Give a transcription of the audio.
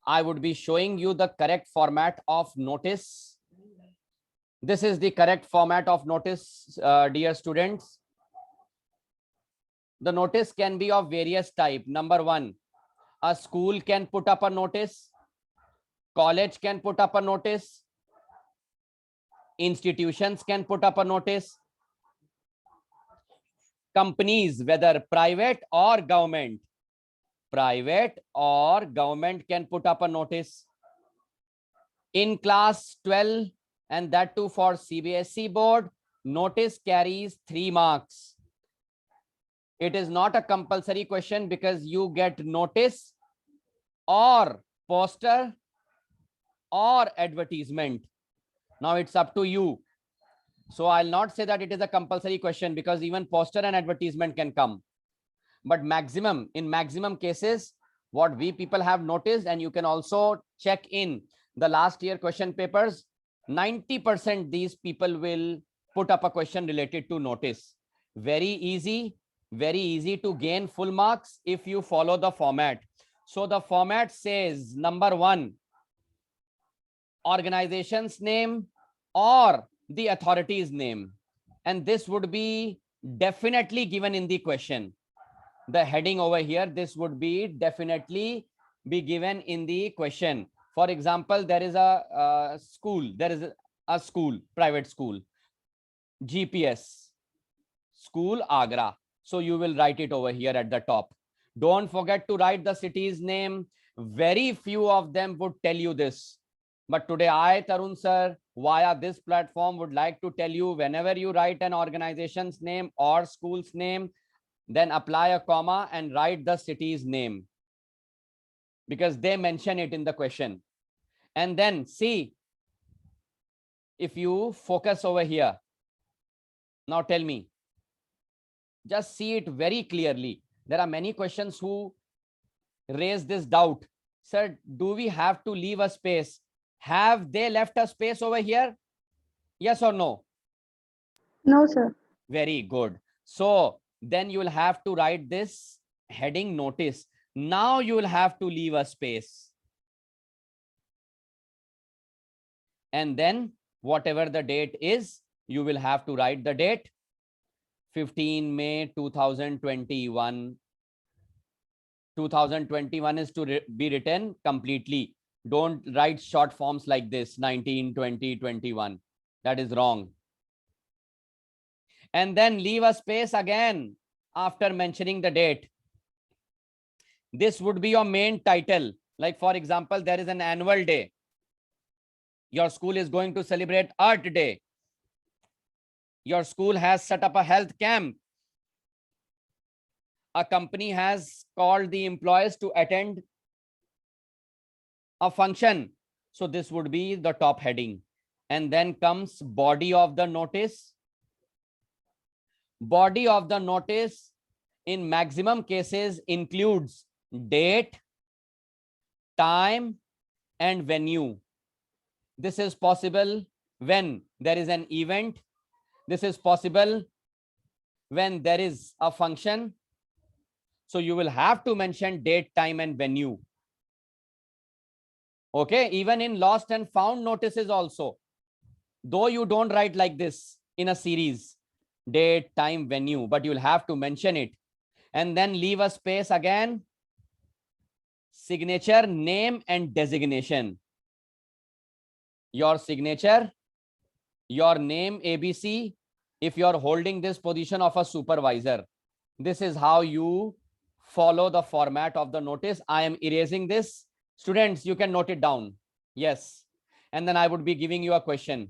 I would be showing you the correct format of notice. This is the correct format of notice, dear students. The notice can be of various type. Number one, a school can put up a notice, college can put up a notice, institutions can put up a notice, companies, whether private or government, can put up a notice. In class 12, and that too for CBSE board, notice carries 3 marks. It is not a compulsory question because you get notice or poster or advertisement. Now it's up to you. So I'll not say that it is a compulsory question because even poster and advertisement can come. But in maximum cases, what we people have noticed, and you can also check in the last year question papers, 90% these people will put up a question related to notice. Very easy to gain full marks if you follow the format. So the format says, number one, organization's name or the authority's name, and this would be definitely given in the question. The heading over here, this would be definitely be given in the question. For example, there is a school, private school, GPS, school Agra. So you will write it over here at the top. Don't forget to write the city's name. Very few of them would tell you this. But today I, Tarun sir, via this platform would like to tell you, whenever you write an organization's name or school's name, then apply a comma and write the city's name, because they mention it in the question. And then see, if you focus over here, now tell me, just see it very clearly. There are many questions who raise this doubt. Sir, do we have to leave a space? Have they left a space over here? Yes or no? No, sir. Very good. So then you will have to write this heading notice. Now you will have to leave a space. And then whatever the date is, you will have to write the date, 15 May 2021. 2021 is to be written completely. Don't write short forms like this, 19, 20, 21. That is wrong. And then leave a space again after mentioning the date. This would be your main title. Like, for example, there is an annual day. Your school is going to celebrate Earth Day. Your school has set up a health camp. A company has called the employees to attend a function. So this would be the top heading. And then comes body of the notice. Body of the notice in maximum cases includes date, time, and venue. This is possible when there is an event. This is possible when there is a function. So you will have to mention date, time, and venue. Okay, even in lost and found notices also, though you don't write like this in a series, date, time, venue, but you'll have to mention it. And then leave a space again, signature, name, and designation. Your signature, your name, ABC, if you're holding this position of a supervisor. This is how you follow the format of the notice. I am erasing this. Students, you can note it down. Yes. And then I would be giving you a question.